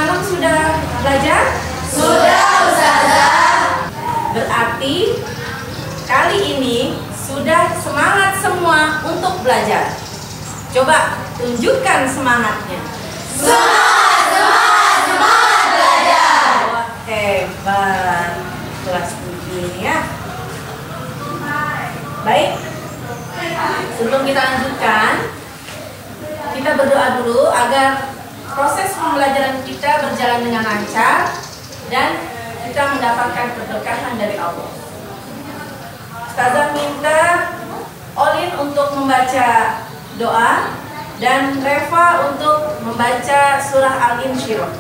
semalam sudah belajar? Sudah, Ustazah. Berarti kali ini sudah semangat semua untuk belajar. Coba tunjukkan semangatnya. Semangat, semangat, semangat belajar. Wah, hebat kelas 7 ini ya. Baik, sebelum kita lanjutkan, kita berdoa dulu agar proses pembelajaran kita berjalan dengan lancar dan kita mendapatkan keberkahan dari Allah. Ustazah minta Olin untuk membaca doa dan Reva untuk membaca surah Al-Insyirah.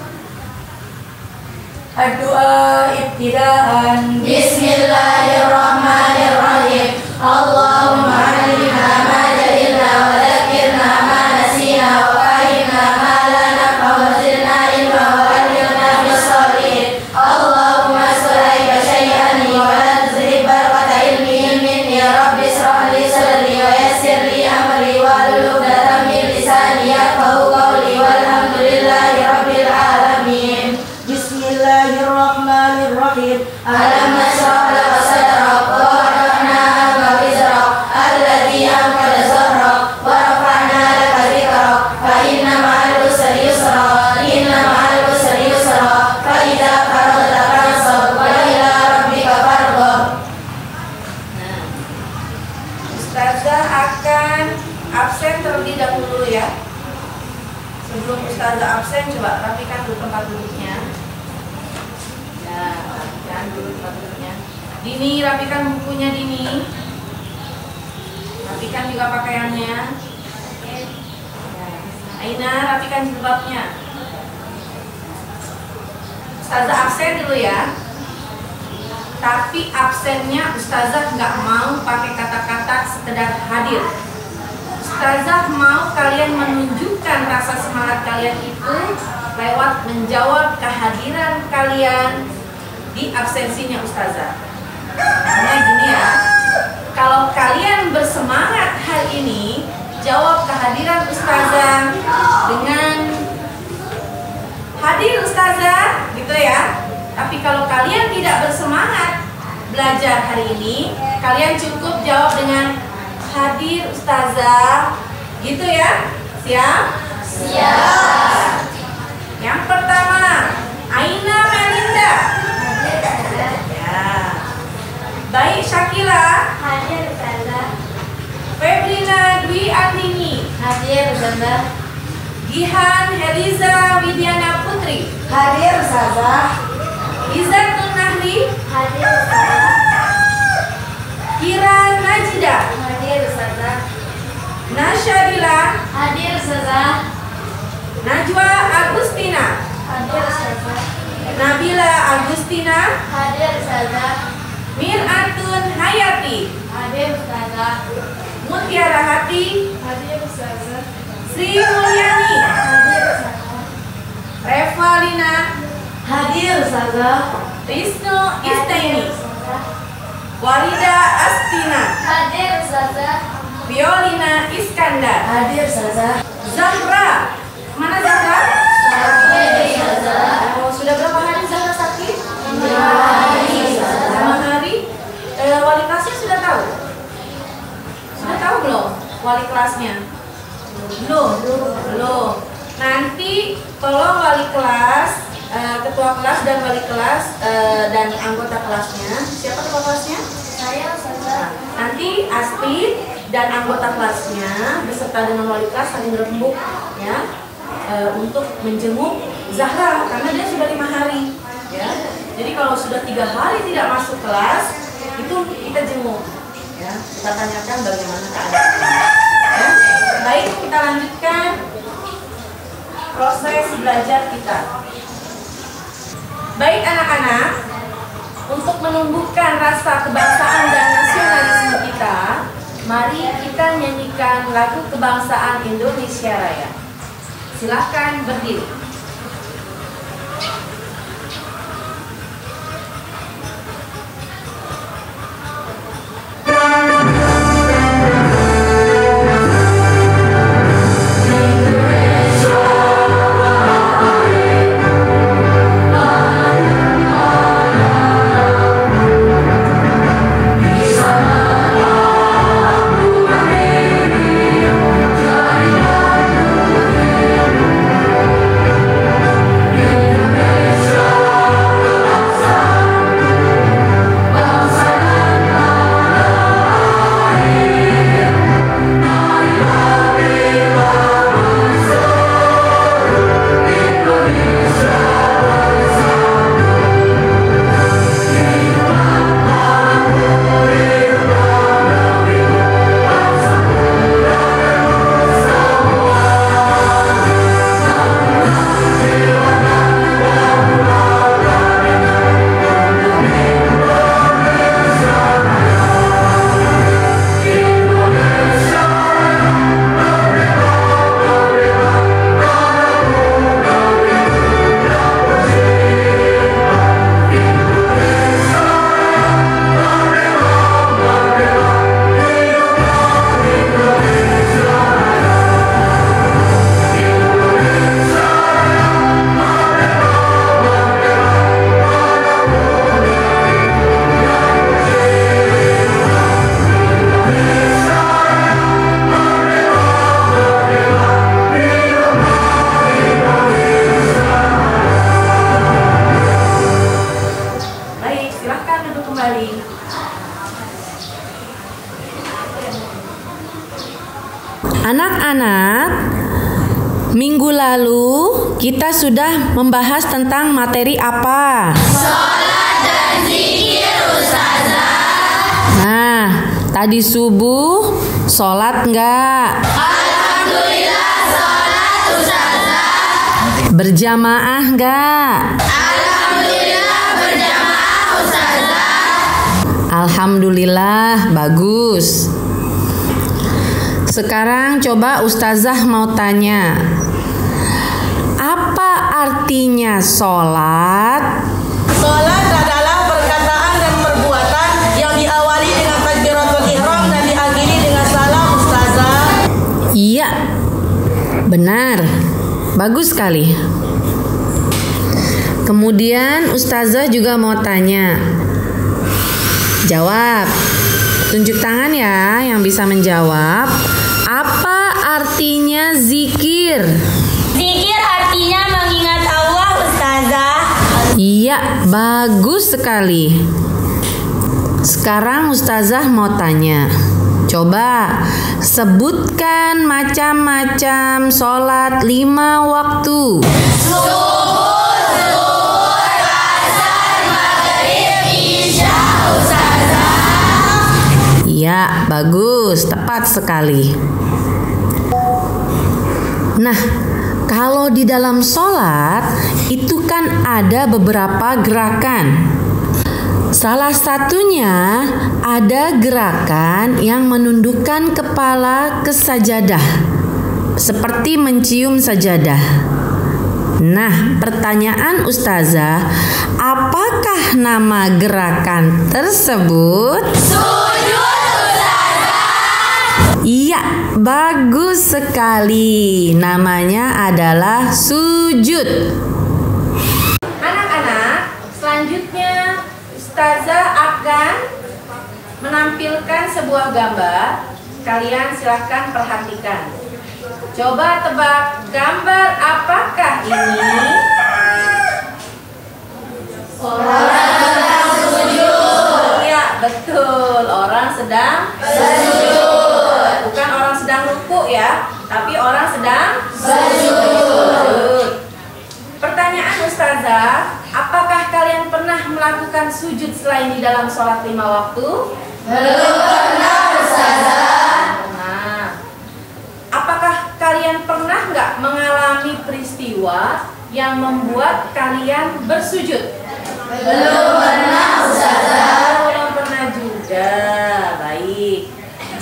Ad-du'a ibtidaan. Bismillahirrahmanirrahim. Allahumma alimna ma jahilna wa dzakirna ma nasina wa fahimna ma la naf'a wa zidna ilma wa allimna bis-shalihin. Allahumma sulaika syai'an wa la tuzhib barakata ilmi minni ya rabbi israh li sadri wa yassir li amri wa hlul 'uqdatam min lisani yafqahu qawli walhamdulillahi rabbil alamin. Bismillahirrahmanirrahim. Alam nashrah laka sadrak wa wada'na anka wizrak alladzi anqadha dhahrak wa rafa'na laka dhikrak fa inna ma'al usri yusra inna ma'al usri yusra fa idza faragta fansab wa ila rabbika farghab. Nah, Ustazah akan absen terlebih dahulu ya. Sebelum Ustazah absen, coba rapikan dulu tempat duduknya. Ya, rapikan dulu tempat duduknya. Dini, rapikan bukunya Dini. Rapikan juga pakaiannya. Ya. Aina, rapikan jilbabnya. Ustazah absen dulu ya. Tapi absennya Ustazah nggak mau pakai kata-kata sekedar hadir. Ustazah mau kalian menunjukkan rasa semangat kalian itu lewat menjawab kehadiran kalian di absensinya Ustazah. Nah, gini ya, kalau kalian bersemangat hari ini, jawab kehadiran Ustazah dengan hadir Ustazah, gitu ya. Tapi kalau kalian tidak bersemangat belajar hari ini, kalian cukup jawab dengan hadir Ustazah, gitu ya. Siap? Siap. Yang pertama, Aina Melinda. Ya. Baik Syakila. Hadir Ustazah. Febrina Dwi Andini. Hadir Ustazah. Gihan Heliza Widiana Putri. Hadir Ustazah. Izzatun Nahri. Hadir Ustazah. Kira Najida. Hadir Ustazah. Nasyadila. Hadir Ustazah. Najwa Agustina. Hadir Ustazah. Nabila Agustina. Hadir Ustazah. Miratun Hayati. Hadir Ustazah. Mutiara Hati. Hadir Ustazah. Sri Mulyani. Hadir Ustazah. Revalina. Hadir Ustazah. Wisnu Istaini. Warida Astina. Hadir Ustazah. Violina Iskandar. Hadir Ustazah. Zahra. Mana Zahra? Hadir Ustazah. Oh, sudah berapa hari Zahra sakit? 5 hari Ustazah. 5 hari. Wali kelasnya sudah tahu? Sudah tahu belum? Wali kelasnya? Belum. Nanti tolong wali kelas, ketua kelas dan wali kelas dan anggota kelasnya. Siapa ketua kelasnya? Saya Ustazah. Nanti Astrid dan anggota kelasnya beserta dengan wali kelas saling rembuk ya untuk menjenguk Zahra karena dia sudah 5 hari ya. Jadi kalau sudah 3 hari tidak masuk kelas itu kita jenguk ya, kita tanyakan bagaimana keadaannya ya. Baik, kita lanjutkan proses belajar kita. Baik anak-anak, untuk menumbuhkan rasa kebangsaan dan nasionalisme kita, mari kita nyanyikan lagu kebangsaan Indonesia Raya. Silahkan berdiri. Minggu lalu kita sudah membahas tentang materi apa? Sholat dan zikir, Ustazah. Nah, tadi subuh sholat enggak? Alhamdulillah sholat, Ustazah. Berjamaah enggak? Alhamdulillah berjamaah, Ustazah. Alhamdulillah, bagus. Sekarang coba Ustazah mau tanya, apa artinya sholat? Sholat adalah perkataan dan perbuatan yang diawali dengan takbiratul ihram dan diakhiri dengan salam, Ustazah. Iya, benar. Bagus sekali. Kemudian Ustazah juga mau tanya. Jawab. Tunjuk tangan ya yang bisa menjawab. Apa artinya zikir? Zikir artinya mengingat Allah, Ustazah. Iya, bagus sekali. Sekarang Ustazah mau tanya. Coba sebutkan macam-macam sholat 5 waktu. Subuh, zuhur, asar, maghrib, isya, Ustazah. Iya, bagus, tepat sekali. Nah, kalau di dalam sholat itu kan ada beberapa gerakan. Salah satunya ada gerakan yang menundukkan kepala ke sajadah, seperti mencium sajadah. Nah, pertanyaan Ustazah, apakah nama gerakan tersebut? Sujud, Ustazah. Iya, bagus sekali. Namanya adalah sujud. Anak-anak, selanjutnya Ustazah akan menampilkan sebuah gambar. Kalian silahkan perhatikan. Coba tebak gambar apakah ini? Orang sedang sujud. Ya, betul. Orang sedang sujud. Bukan orang sedang ruku ya, tapi orang sedang sujud. Pertanyaan Ustazah, apakah kalian pernah melakukan sujud selain di dalam sholat 5 waktu? Belum pernah, Ustazah. Nah, apakah kalian pernah nggak mengalami peristiwa yang membuat kalian bersujud? Belum pernah, Ustazah. Belum pernah juga. Baik.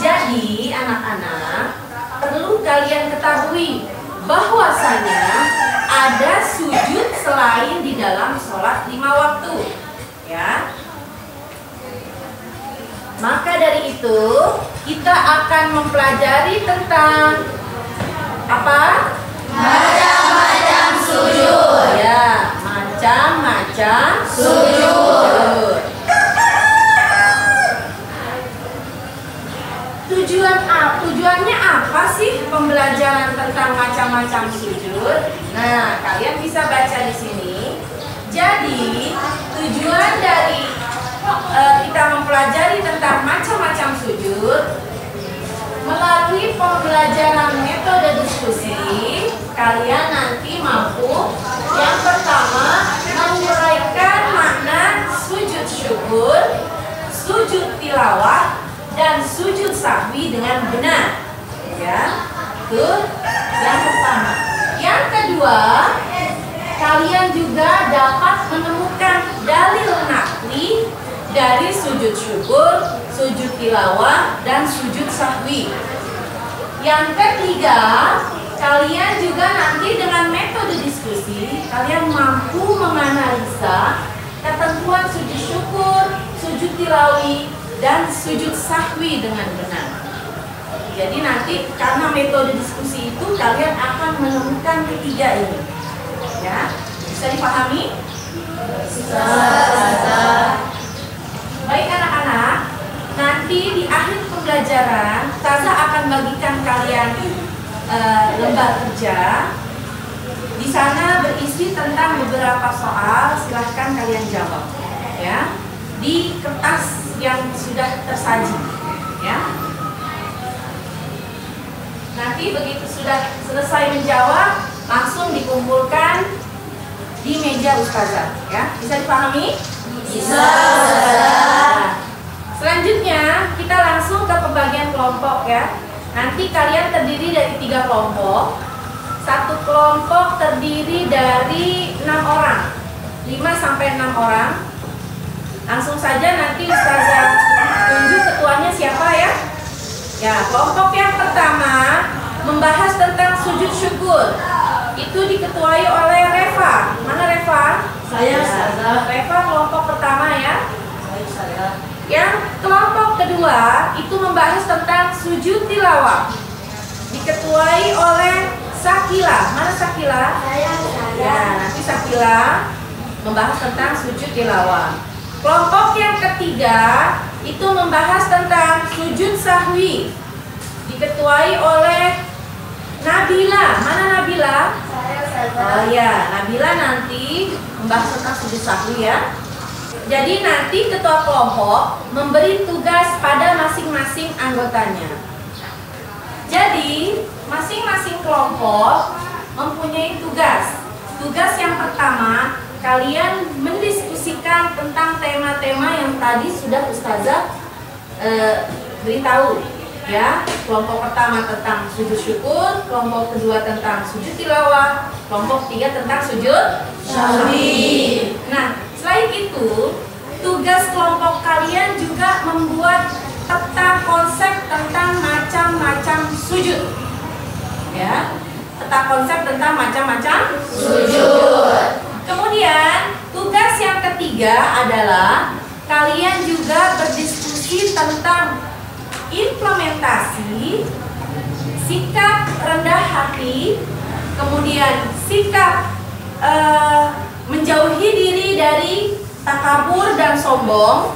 Jadi anak-anak, perlu kalian ketahui bahwasanya ada sujud selain di dalam sholat 5 waktu, ya. Maka dari itu kita akan mempelajari tentang apa? Macam-macam sujud. Ya, macam-macam sujud. Tujuannya apa sih pembelajaran tentang macam-macam sujud? Nah, kalian bisa baca di sini. Jadi, tujuan dari kita mempelajari tentang macam-macam sujud melalui pembelajaran metode diskusi, kalian nanti mampu yang pertama menguraikan makna sujud syukur, sujud tilawah, dan sujud sahwi dengan benar, ya. Itu yang pertama. Yang kedua, kalian juga dapat menemukan dalil naqli dari sujud syukur, sujud tilawah, dan sujud sahwi. Yang ketiga, kalian juga nanti dengan metode diskusi, kalian mampu menganalisa ketentuan sujud syukur, sujud tilawi, dan sujud sahwi dengan benar. Jadi nanti karena metode diskusi itu kalian akan menemukan ketiga ini, ya. Bisa dipahami? Bisa. Baik anak-anak, nanti di akhir pembelajaran Ustazah akan bagikan kalian lembar kerja. Di sana berisi tentang beberapa soal, silahkan kalian jawab, ya, di kertas yang sudah tersaji, ya. Nanti begitu sudah selesai menjawab, langsung dikumpulkan di meja ustazah, ya. Bisa dipahami? Bisa, ustazah. Selanjutnya kita langsung ke pembagian kelompok, ya. Nanti kalian terdiri dari 3 kelompok. Satu kelompok terdiri dari 6 orang, 5 sampai 6 orang. Langsung saja nanti ustazah tunjuk ketuanya siapa, ya. Ya, kelompok yang pertama membahas tentang sujud syukur. Itu diketuai oleh Reva. Mana Reva? Saya, ustazah. Reva kelompok pertama, ya. Baik, ustazah. Yang kelompok kedua itu membahas tentang sujud tilawah. Diketuai oleh Sakila. Mana Sakila? Saya, Ya, nanti Sakila membahas tentang sujud tilawah. Kelompok yang ketiga itu membahas tentang sujud sahwi. Diketuai oleh Nabila. Mana Nabila? Saya, ustazah. Oh ya, Nabila nanti membahas tentang sujud sahwi, ya. Jadi nanti ketua kelompok memberi tugas pada masing-masing anggotanya. Jadi masing-masing kelompok mempunyai tugas. Tugas yang pertama, kalian mendiskusikan tentang tema-tema yang tadi sudah ustazah beritahu, ya. Kelompok pertama tentang sujud syukur, kelompok kedua tentang sujud tilawah, kelompok ketiga tentang sujud Sahwi. Nah, selain itu, tugas kelompok kalian juga membuat peta konsep tentang macam-macam sujud. Ya, peta konsep tentang macam-macam Sujud. Kemudian, tugas yang ketiga adalah kalian juga berdiskusi tentang implementasi sikap rendah hati, kemudian sikap menjauhi diri dari takabur dan sombong,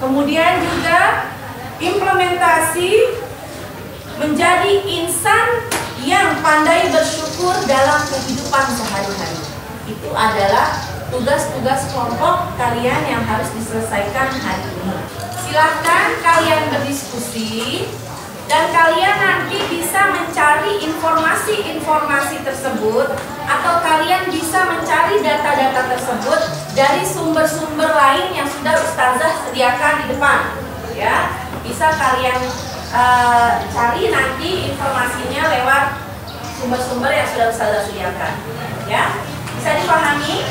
kemudian juga implementasi menjadi insan yang pandai bersyukur dalam kehidupan sehari-hari. Itu adalah tugas-tugas kelompok kalian yang harus diselesaikan hari ini. Silahkan kalian berdiskusi dan kalian nanti bisa mencari informasi-informasi tersebut atau kalian bisa mencari data-data tersebut dari sumber-sumber lain yang sudah ustazah sediakan di depan, ya. Bisa kalian cari nanti informasinya lewat sumber-sumber yang sudah ustazah sediakan, ya. Bisa dipahami?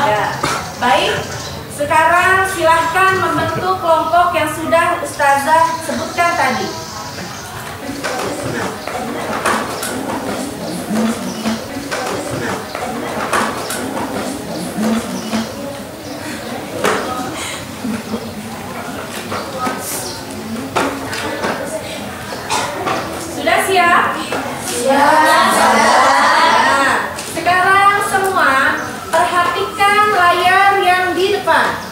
Ya. Baik. Sekarang silahkan membentuk kelompok yang sudah ustazah sebutkan tadi. Sudah siap? Siap. Nah, sekarang semua perhatikan layar yang di depan.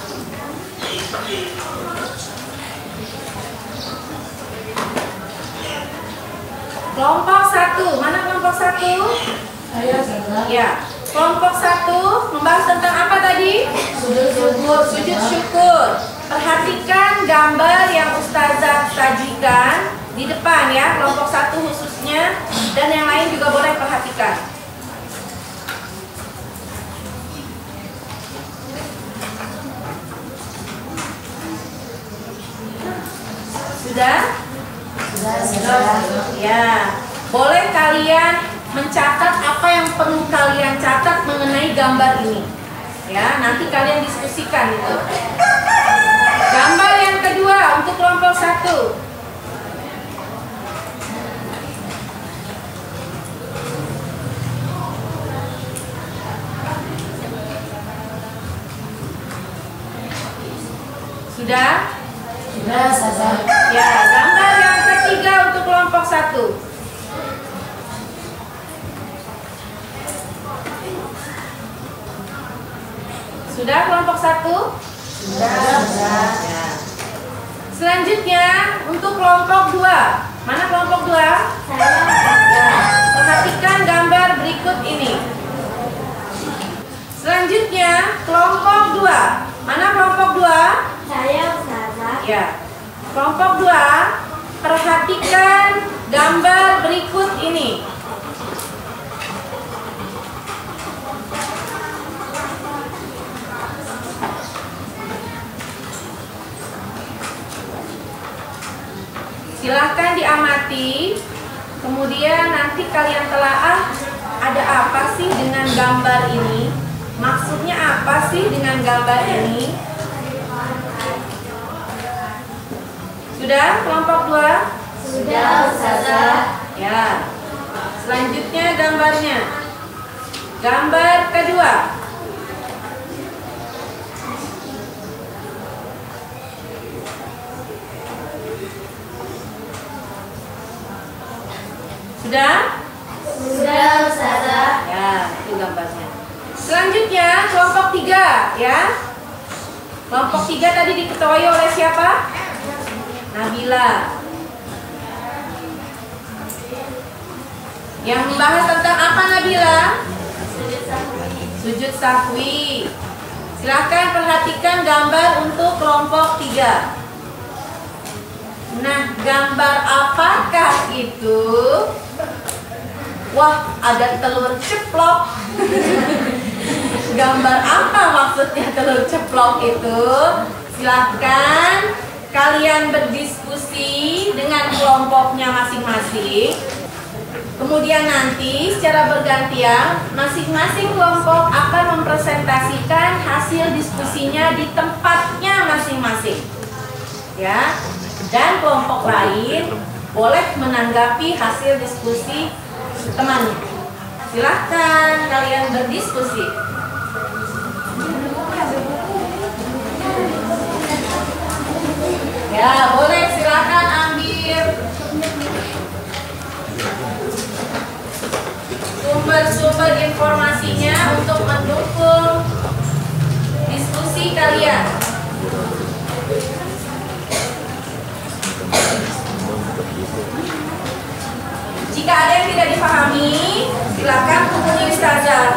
Kelompok 1, mana kelompok 1? Saya, ustazah. Ya, kelompok 1 membahas tentang apa tadi? Sujud syukur. Sujud syukur. Perhatikan gambar yang ustazah sajikan di depan, ya, kelompok 1 khususnya, dan yang lain juga boleh perhatikan. Sudah? Sudah. Ya, boleh kalian mencatat apa yang perlu kalian catat mengenai gambar ini. Ya, nanti kalian diskusikan itu. Gambar yang kedua untuk kelompok 1. Sudah? Sudah, ustazah. Ya, gambar yang ketiga untuk kelompok 1. Sudah kelompok 1? Sudah. Ya. Selanjutnya untuk kelompok 2. Mana kelompok 2? Ya, perhatikan gambar berikut ini. Selanjutnya kelompok 2. Mana kelompok 2? Saya, ustazah. Ya. Kelompok 2, perhatikan gambar berikut ini. Silahkan diamati. Kemudian nanti kalian telaah, ada apa sih dengan gambar ini? Maksudnya apa sih dengan gambar ini? Sudah kelompok 2? Sudah, Ustazah. Ya. Selanjutnya gambarnya. Gambar kedua. Sudah? Sudah, Ustazah. Ya, itu gambarnya. Selanjutnya kelompok 3 ya. Kelompok 3 tadi diketuai oleh siapa? Nabila. Yang membahas tentang apa Nabila? Sujud sahwi. Silahkan perhatikan gambar untuk kelompok 3. Nah, gambar apakah itu? Wah, ada telur ceplok. Gambar apa maksudnya telur ceplok itu? Silahkan kalian berdiskusi dengan kelompoknya masing-masing. Kemudian nanti secara bergantian masing-masing kelompok akan mempresentasikan hasil diskusinya di tempatnya masing-masing. Ya. Dan kelompok lain boleh menanggapi hasil diskusi temannya. Silahkan kalian berdiskusi. Ya, boleh silahkan ambil sumber-sumber informasinya untuk mendukung diskusi kalian. Jika ada yang tidak dipahami, silakan hubungi Ustazah.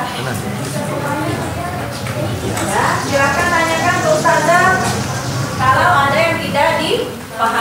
Ya, silakan tanyakan ke Ustazah kalau ada yang tidak dipahami.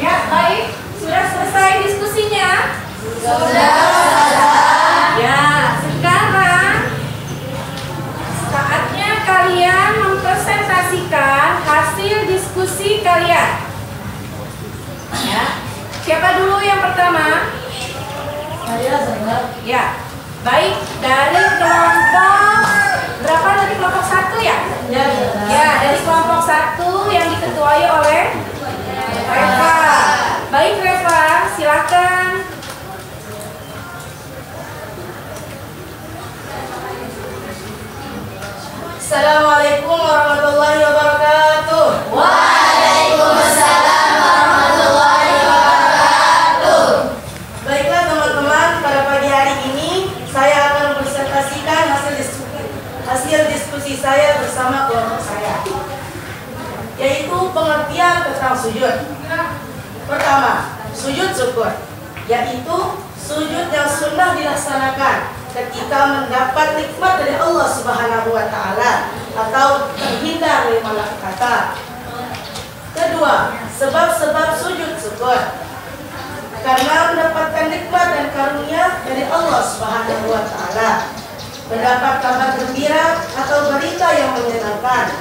Ya, baik. Sudah selesai diskusinya? Sudah. Ya, sekarang saatnya kalian mempresentasikan hasil diskusi kalian. Ya. Siapa dulu yang pertama? Ya. Baik, dari kelompok berapa tadi, kelompok 1 ya? Ya, dari kelompok 1 yang diketuai oleh Reva. Baik Reva, silakan. Assalamualaikum warahmatullahi wabarakatuh. Waalaikumsalam warahmatullahi wabarakatuh. Baiklah teman-teman, pada pagi hari ini saya akan mempresentasikan hasil diskusi saya bersama kelompok saya, yaitu pengertian tentang sujud. Pertama, sujud syukur, yaitu sujud yang sunnah dilaksanakan ketika mendapat nikmat dari Allah Subhanahu wa Ta'ala atau terhindar dari malapetaka. Kedua, sebab-sebab sujud syukur, karena mendapatkan nikmat dan karunia dari Allah Subhanahu wa Ta'ala, mendapat kabar gembira atau berita yang menyenangkan,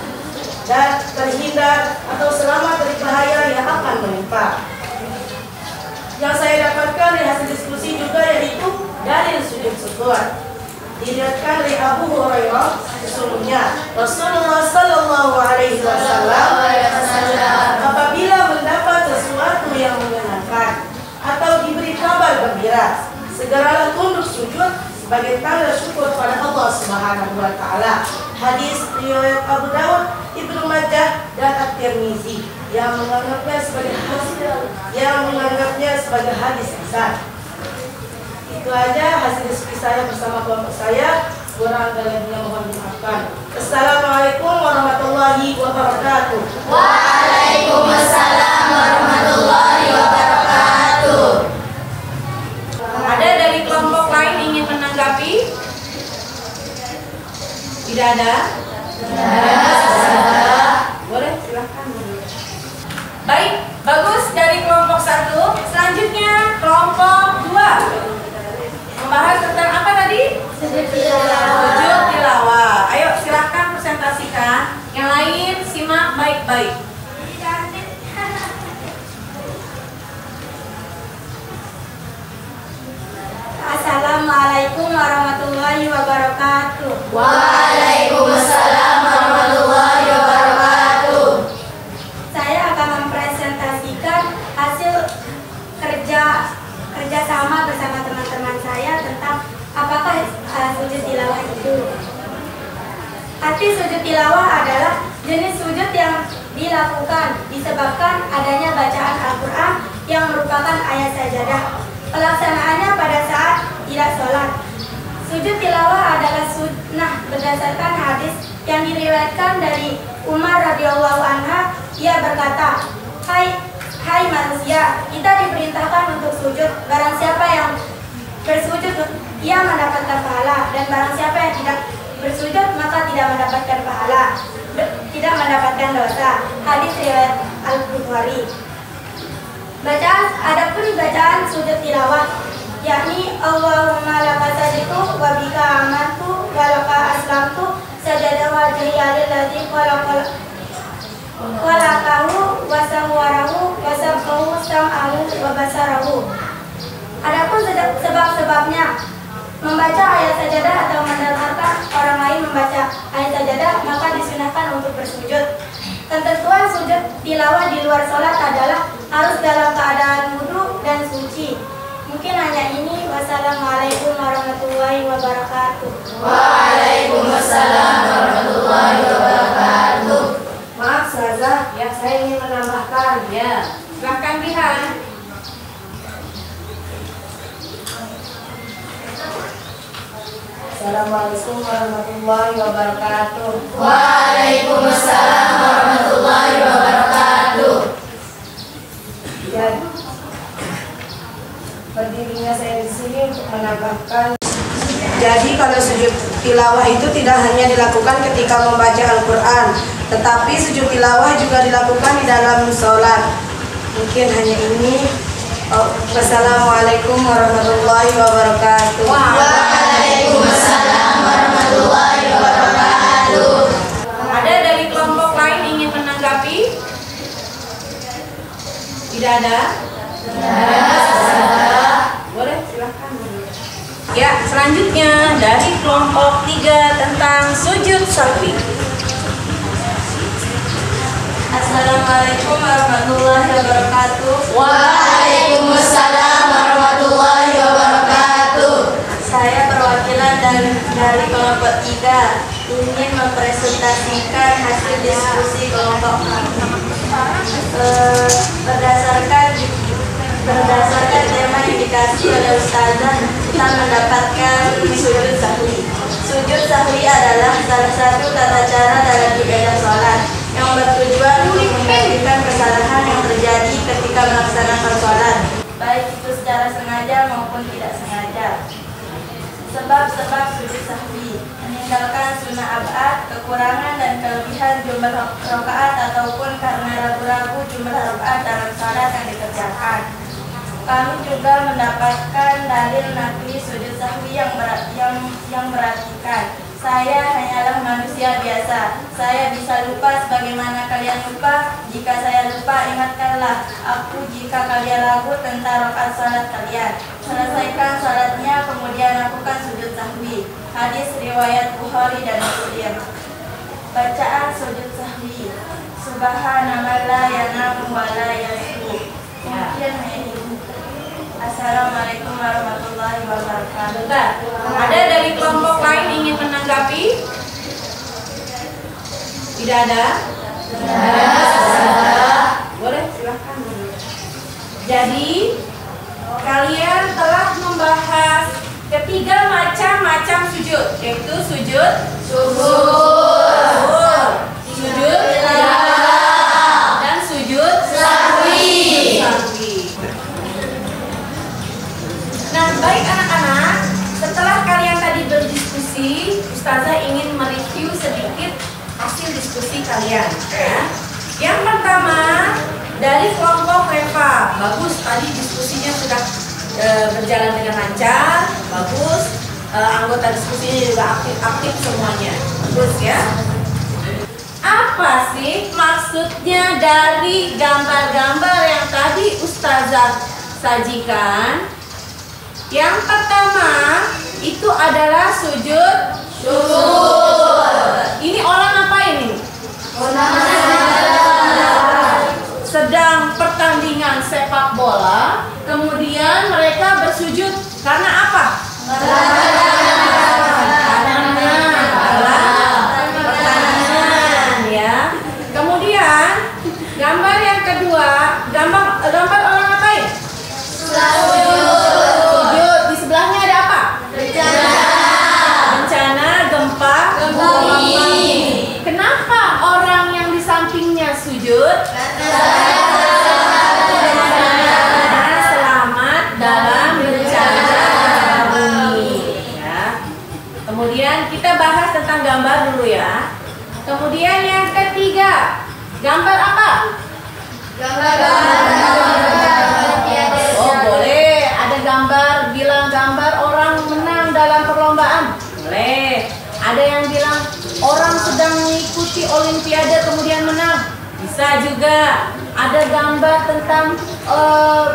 dan terhindar atau selamat dari bahaya yang akan menimpa. Yang saya dapatkan dari hasil diskusi juga yaitu dalil sujud syukur. Diriwayatkan dari Abu Hurairah, sesungguhnya Rasulullah Sallallahu Alaihi Wasallam apabila mendapat sesuatu yang menyenangkan atau diberi kabar gembira, segeralah tunduk sujud sebagai tanda syukur pada Allah Subhanahu wa Ta'ala. Hadis riwayat Abu Dawud, Ibnu Majah, dan At-Tirmizi yang menganggapnya sebagai hadis hasan. Itu aja hasil diskusi saya bersama kelompok saya. Kurang dan lebihnya mohon dimaafkan. Assalamualaikum warahmatullahi wabarakatuh. Waalaikumsalam warahmatullahi wabarakatuh. Ada dari kelompok lain ingin menanggapi? Tidak ada? Boleh, silahkan. Baik, bagus dari kelompok 1. Selanjutnya kelompok 2 membahas tentang apa tadi? Sujud Tilawah. Ayo silahkan presentasikan. Yang lain simak baik-baik. Assalamualaikum warahmatullahi wabarakatuh. Waalaikumsalam warahmatullahi wabarakatuh. Saya akan mempresentasikan hasil kerjasama bersama teman-teman saya tentang apakah sujud tilawah itu. Arti sujud tilawah adalah jenis sujud yang dilakukan disebabkan adanya bacaan Al-Quran yang merupakan ayat sajadah. Pelaksanaannya pada saat tidak sholat. Sujud tilawah adalah sunnah berdasarkan hadis yang diriwayatkan dari Umar radhiyallahu anha. Ia berkata, Hai manusia, kita diperintahkan untuk sujud. Barang siapa yang bersujud, ia mendapatkan pahala, dan barang siapa yang tidak bersujud, maka tidak mendapatkan pahala, tidak mendapatkan dosa. Hadis riwayat Al-Bukhari. Adapun bacaan sujud tilawah, yakni Allahumma laka sajadtu wa bika amantu wa laka aslamtu sajada wajhiya lilladzi khalaqahu wa sawwarahu wa sabbahu sam'ahu wa basarahu. Adapun sebab-sebabnya membaca ayat sajadah atau mendengarkan orang lain membaca ayat sajadah, maka disunahkan untuk bersujud. Ketentuan sujud tilawah di luar sholat adalah harus dalam keadaan wudu dan suci. Mungkin hanya ini. Wassalamualaikum warahmatullahi wabarakatuh. Waalaikumsalam warahmatullahi wabarakatuh. Maaf Ustazah, ya saya ingin menambahkan. Ya, silahkan Bihan. Assalamualaikum warahmatullahi wabarakatuh. Waalaikumsalam warahmatullahi wabarakatuh. Ya, berdirinya saya di sini untuk menambahkan. Jadi kalau sujud tilawah itu tidak hanya dilakukan ketika membaca Al-Quran, tetapi sujud tilawah juga dilakukan di dalam sholat. Mungkin hanya ini. Wassalamualaikum warahmatullahi wabarakatuh. Waalaikumsalam warahmatullahi wabarakatuh. Ada dari kelompok lain ingin menanggapi? Tidak ada? Boleh, silahkan. Ya, selanjutnya dari kelompok 3 tentang sujud sahwi. Assalamualaikum warahmatullahi wabarakatuh. Waalaikumsalam warahmatullahi wabarakatuh. Saya perwakilan dari kelompok 3 ingin mempresentasikan hasil diskusi kelompok berdasarkan tema yang dikasih oleh Ustazah, kita mendapatkan sujud sahwi. Sujud sahwi adalah salah satu tata cara dalam ibadah sholat yang bertujuan untuk menggantikan kesalahan yang terjadi ketika melaksanakan sholat, baik itu secara sengaja maupun tidak sengaja. Sebab-sebab sujud sahwi: meninggalkan sunnah ab'ad, kekurangan dan kelebihan jumlah rakaat ataupun karena ragu-ragu jumlah rakaat dalam salat yang dikerjakan. Kami juga mendapatkan dalil nakli sujud sahwi yang berartikan, saya hanyalah manusia biasa. Saya bisa lupa sebagaimana kalian lupa. Jika saya lupa, ingatkanlah aku jika kalian ragu tentang rakaat salat kalian. Selesaikan salatnya, kemudian lakukan sujud sahwi. Hadis riwayat Bukhari dan Muslim. Bacaan sujud sahwi: Subhanallah la yanamu wa la yasbu. Mungkin ini. Assalamualaikum warahmatullahi wabarakatuh. Ada dari kelompok lain ingin menanggapi? Tidak ada? Boleh, silahkan. Jadi kalian telah membahas ketiga macam sujud, yaitu sujud syukur, sujud tilawah, dan sujud sahwi. Nah, baik anak-anak, setelah kalian tadi berdiskusi, Ustazah ingin mereview sedikit hasil diskusi kalian. Ya. Yang pertama, dari kelompok Reva, bagus, tadi diskusinya sudah berjalan dengan lancar, bagus. Anggota diskusinya juga aktif semuanya, bagus ya. Apa sih maksudnya dari gambar-gambar yang tadi Ustazah sajikan? Yang pertama itu adalah sujud syukur. Ini orang apa ini? Sedang pertandingan sepak bola, kemudian mereka bersujud karena apa? Pertandingan ya. Kemudian gambar yang kedua, gambar orang apa ya? Sebelahnya ada apa? Bencana gempa bumi. Kenapa orang yang di sampingnya sujud? Karena selamat dalam bencana bumi. Ya. Kemudian kita bahas tentang gambar dulu ya. Kemudian yang ketiga, gambar apa? Oh boleh, ada gambar bilang gambar orang menang dalam perlombaan, boleh. Ada yang bilang orang sedang mengikuti olimpiade kemudian menang, bisa juga. Ada gambar tentang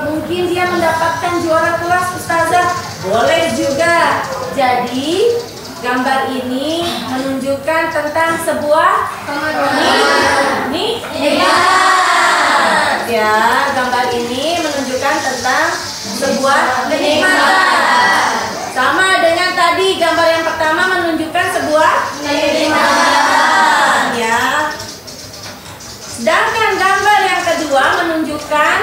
mungkin dia mendapatkan juara kelas Ustazah, boleh juga. Jadi gambar ini menunjukkan tentang sebuah ya, gambar ini menunjukkan tentang sebuah kenikmatan. Sama dengan tadi gambar yang pertama menunjukkan sebuah kenikmatan ya. Sedangkan gambar yang kedua menunjukkan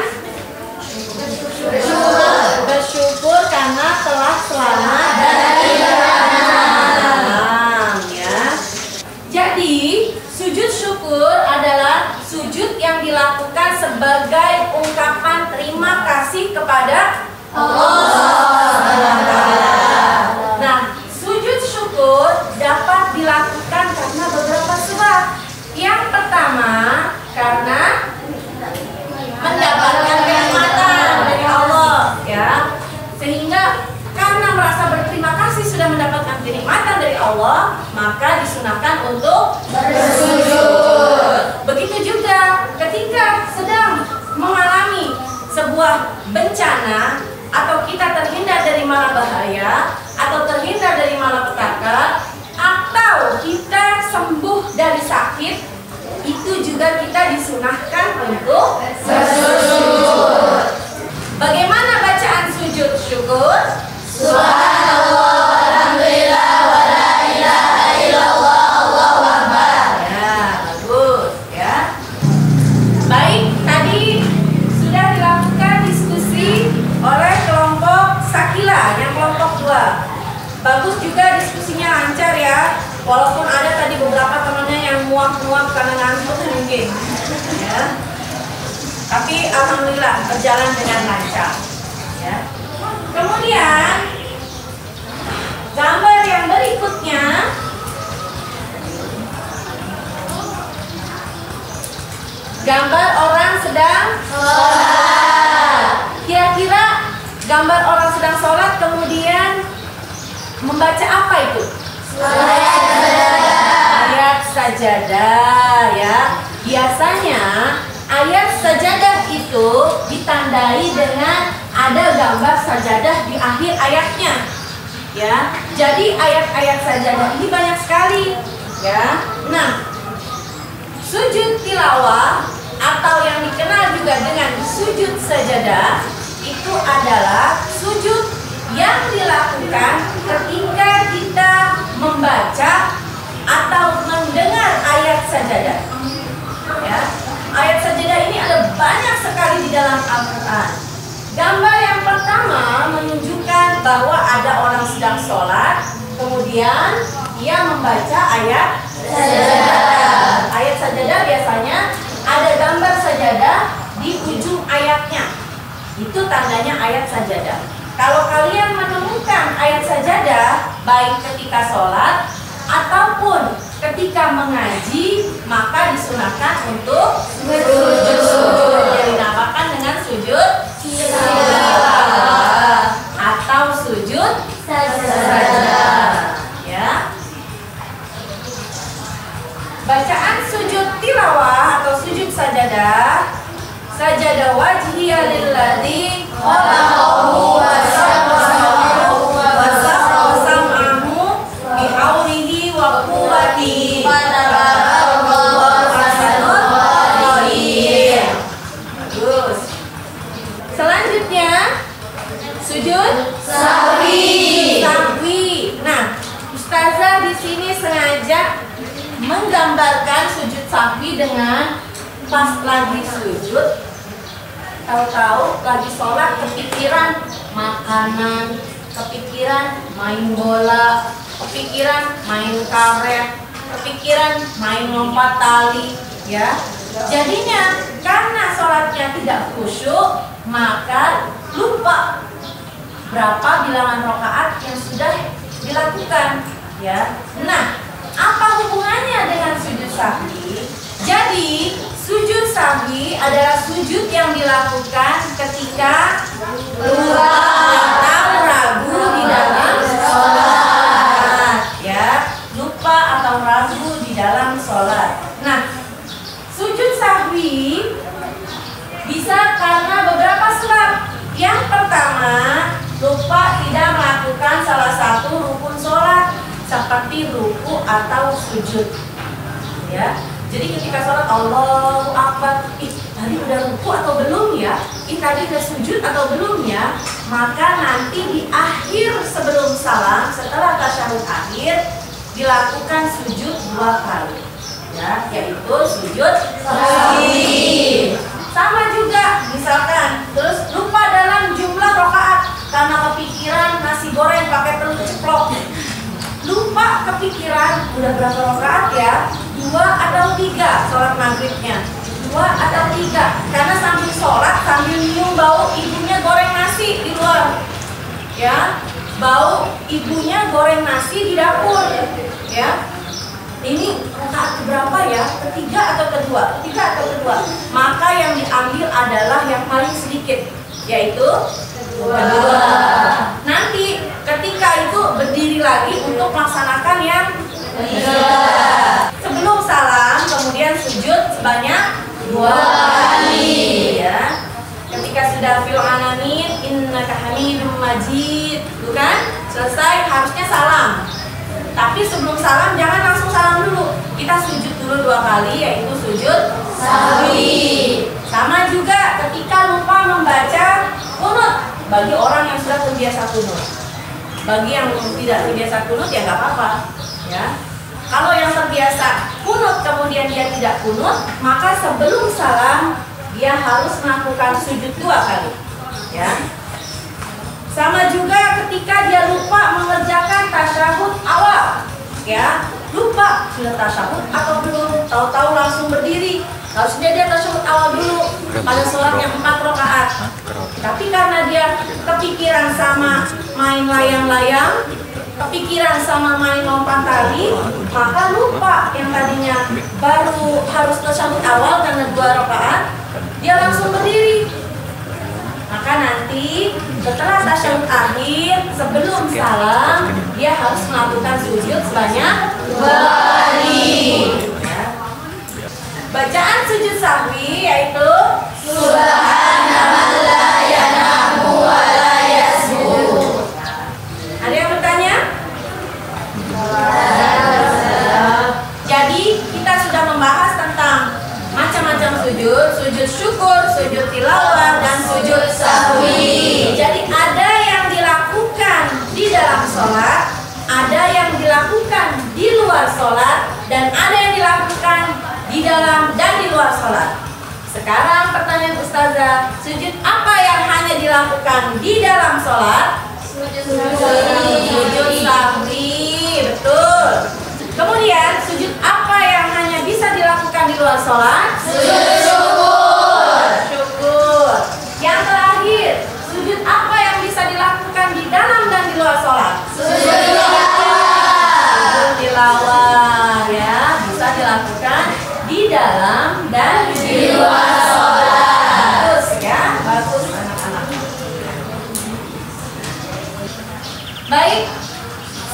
bersyukur karena telah selamat dari bencana ya. Jadi sujud syukur adalah sujud yang dilakukan sebagai ungkapan terima kasih kepada Allah. Nah, sujud syukur lakukan untuk bersujud. Begitu juga ketika sedang mengalami sebuah bencana atau kita terhindar dari mara bahaya atau terhindar dari malapetaka atau kita sembuh dari sakit, itu juga kita disunahkan untuk bersujud. Bagaimana bacaan sujud syukur? Subhanallah, alhamdulillah, wa la ilaha illallah, Allahu akbar. Ya, bagus ya. Baik, tadi sudah dilakukan diskusi oleh kelompok Sakila yang kelompok 2. Bagus juga diskusinya lancar ya. Walaupun ada tadi beberapa temannya yang muak-muak karena ngantuk mungkin. Ya. Tapi alhamdulillah berjalan dengan lancar. Ya. Kemudian gambar yang berikutnya gambar orang sedang sholat. Kira-kira gambar orang sedang sholat kemudian membaca apa itu? Ayat sajadah ya. Biasanya ayat sajadah itu ditandai dengan ada gambar sajadah di akhir ayatnya. Ya. Jadi ayat-ayat sajadah ini banyak sekali ya. Nah, sujud tilawah atau yang dikenal juga dengan sujud sajadah itu adalah sujud yang dilakukan ketika kita membaca atau mendengar ayat sajadah. Ya. Ayat sajadah ini ada banyak sekali di dalam Al-Quran. Gambar yang pertama menunjukkan bahwa ada orang sedang sholat, kemudian ia membaca ayat sajadah. Ayat sajadah biasanya ada gambar sajadah di ujung ayatnya. Itu tandanya ayat sajadah. Kalau kalian menemukan ayat sajadah baik ketika sholat ataupun ketika mengaji, maka disunahkan untuk bersujud. Yang dinamakan dengan sujud tilawah atau sujud sajadah. Ya. Bacaan sujud tilawah atau sujud sajadah. Sajadah wajhiya lilladzi khalaqahu wa sawwarahu wa sam'ahu bihaulihi wa quwwatihi wa tabarakallahu ahsanul khaliqin. Bagus. Selanjutnya sujud sahwi. Nah, ustazah di sini sengaja menggambarkan sujud sahwi dengan pas lagi sujud, tahu-tahu lagi sholat kepikiran makanan, kepikiran main bola, kepikiran main karet, kepikiran main lompat tali, ya. Jadinya karena sholatnya tidak khusyuk, maka lupa berapa bilangan rakaat yang sudah dilakukan, ya. Nah, apa hubungannya dengan sujud sahwi? Jadi sujud sahwi adalah sujud yang dilakukan ketika lupa atau ragu di dalam sholat, ya, lupa atau ragu di dalam sholat. Nah, sujud sahwi bisa karena beberapa sebab. Yang pertama, lupa tidak melakukan salah satu rukun sholat seperti ruku atau sujud, ya. Jadi ketika sholat Allahu Akbar, tadi udah ruku atau belum ya? Tadi udah sujud atau belum ya? Maka nanti di akhir sebelum salam, setelah tasyahud akhir, dilakukan sujud 2 kali, ya, yaitu sujud sahwi. Sama juga, misalkan terus lupa dalam jumlah rakaat karena kepikiran nasi goreng pakai telur ceplok. Lupa kepikiran udah berapa rakaat ya? 2 atau 3 sholat maghribnya, 2 atau 3 karena sambil sholat sambil nyium bau ibunya goreng nasi di luar, ya, bau ibunya goreng nasi di dapur, ya. Ini rakaat berapa ya? Ketiga atau kedua? Ketiga atau kedua? Maka yang diambil adalah yang paling sedikit, yaitu kedua. Nanti ketika itu berdiri lagi untuk melaksanakan yang Sebelum salam, kemudian sujud sebanyak 2 kali ya. Ketika sudah fil alamin innaka hamidum majid, bukan? Selesai harusnya salam. Tapi sebelum salam jangan langsung salam dulu. Kita sujud dulu 2 kali, yaitu sujud sahwi. Sama juga ketika lupa membaca kunut bagi orang yang sudah terbiasa kunut. Bagi yang tidak terbiasa kunut ya nggak apa-apa, ya. Kalau yang terbiasa kunut kemudian dia tidak kunut, maka sebelum salam dia harus melakukan sujud 2 kali, ya. Sama juga ketika dia lupa mengerjakan tasyahud awal, ya, lupa sudah tasyahud atau belum, tahu-tahu langsung berdiri. Harusnya dia tasyahud awal dulu pada sholat yang 4 rakaat. Tapi karena dia kepikiran sama main layang-layang, kepikiran sama main lompat tali, maka lupa yang tadinya baru harus tasyahud awal karena 2 rakaat, dia langsung berdiri. Maka nanti setelah tasyahud akhir sebelum salam dia harus melakukan sujud sebanyak 2 kali. Ya. Bacaan sujud sahwi yaitu Subhanallahi la yanamu wa la yasbuh. Ada yang bertanya? Jadi kita sudah membahas tentang macam-macam sujud, sujud syukur, sujud tilawah, dan sujud sahwi. Jadi ada yang dilakukan di dalam sholat, ada yang dilakukan di luar sholat, dan ada yang dilakukan di dalam dan di luar sholat. Sekarang pertanyaan Ustazah, sujud apa yang hanya dilakukan di dalam sholat? Sujud sahwi, betul. Kemudian sujud apa yang hanya bisa dilakukan di luar sholat? Sujud syukur. Syukur. Yang terakhir, sujud apa yang bisa dilakukan di dalam dan di luar sholat? Sujud tilawah. Sujud tilawah, ya, bisa dilakukan di dalam dan di luar sholat. Bagus ya, bagus anak-anak. Baik.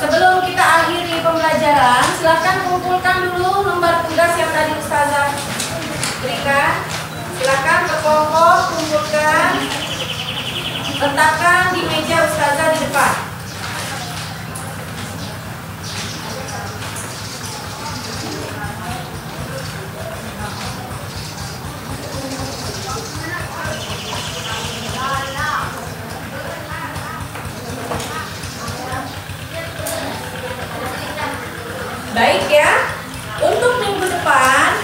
Sebelum kita akhiri pembelajaran, silakan kumpulkan dulu lembar tugas yang tadi Ustazah berikan. Silakan ke kelompok, kumpulkan, letakkan di meja Ustazah di depan. Baik ya, untuk minggu depan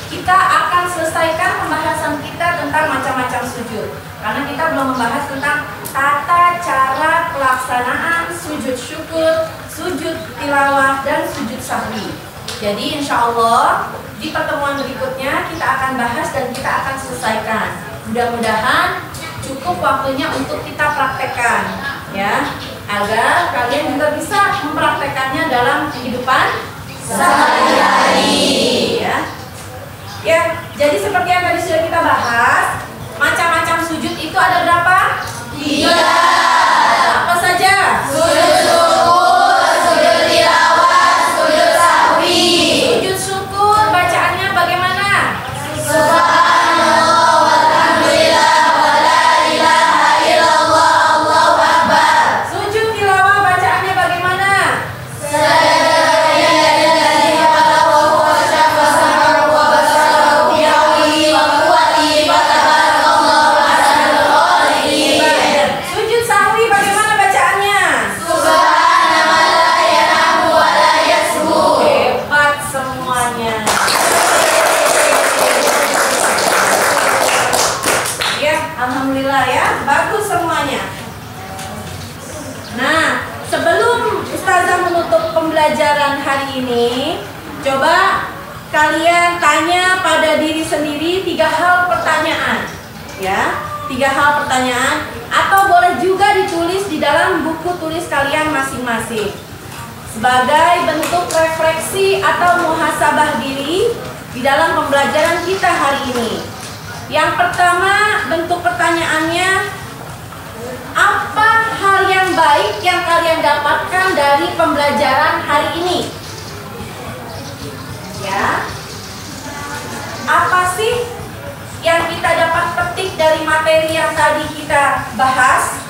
kita akan selesaikan pembahasan kita tentang macam-macam sujud. Karena kita belum membahas tentang tata cara pelaksanaan sujud syukur, sujud tilawah, dan sujud sahwi. Jadi insya Allah di pertemuan berikutnya kita akan bahas dan kita akan selesaikan. Mudah-mudahan cukup waktunya untuk kita praktekkan, ya, agar kalian juga bisa mempraktekannya dalam kehidupan sehari-hari, ya. Ya, jadi seperti yang tadi sudah kita bahas, macam-macam sujud itu ada berapa? 3. Apa saja? Sujud syukur, sujud tilawah, sujud sahwi. Sujud syukur bacaannya bagaimana? Subhanallah walhamdulillah wa la ilaha illallah Allahu akbar. Sujud tilawah bacaannya bagaimana? Sujud sahwi bagaimana bacaannya? Hebat semuanya. Ya, alhamdulillah ya, bagus semuanya. Nah, sebelum Ustazah menutup pembelajaran hari ini, coba kalian tanya pada diri sendiri 3 hal pertanyaan, ya, 3 hal pertanyaan, atau boleh juga ditulis di dalam buku tulis kalian masing-masing sebagai bentuk refleksi atau muhasabah diri di dalam pembelajaran kita hari ini. Yang pertama, bentuk pertanyaannya, apa hal yang baik yang kalian dapatkan dari pembelajaran hari ini? dari materi yang tadi kita bahas?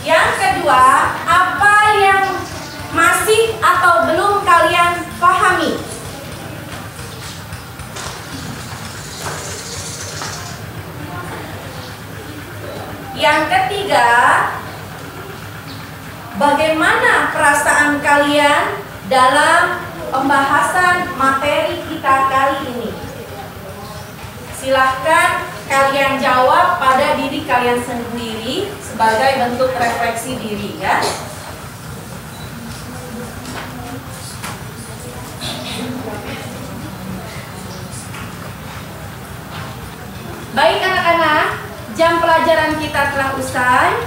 Yang kedua, apa yang masih atau belum kalian pahami? Yang ketiga, bagaimana perasaan kalian dalam pembahasan materi kita kali ini? Silahkan kalian jawab pada diri kalian sendiri sebagai bentuk refleksi diri ya. Baik anak-anak, jam pelajaran kita telah usai.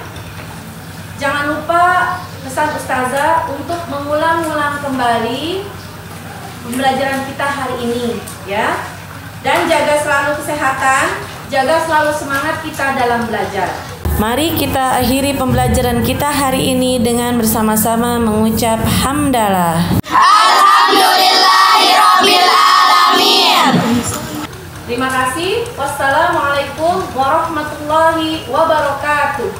Jangan lupa pesan ustazah untuk mengulang-ulang kembali pembelajaran kita hari ini ya. Dan jaga selalu kesehatan, jaga selalu semangat kita dalam belajar. Mari kita akhiri pembelajaran kita hari ini dengan bersama-sama mengucap hamdalah. Alhamdulillahirabbil alamin. Terima kasih. Wassalamualaikum warahmatullahi wabarakatuh.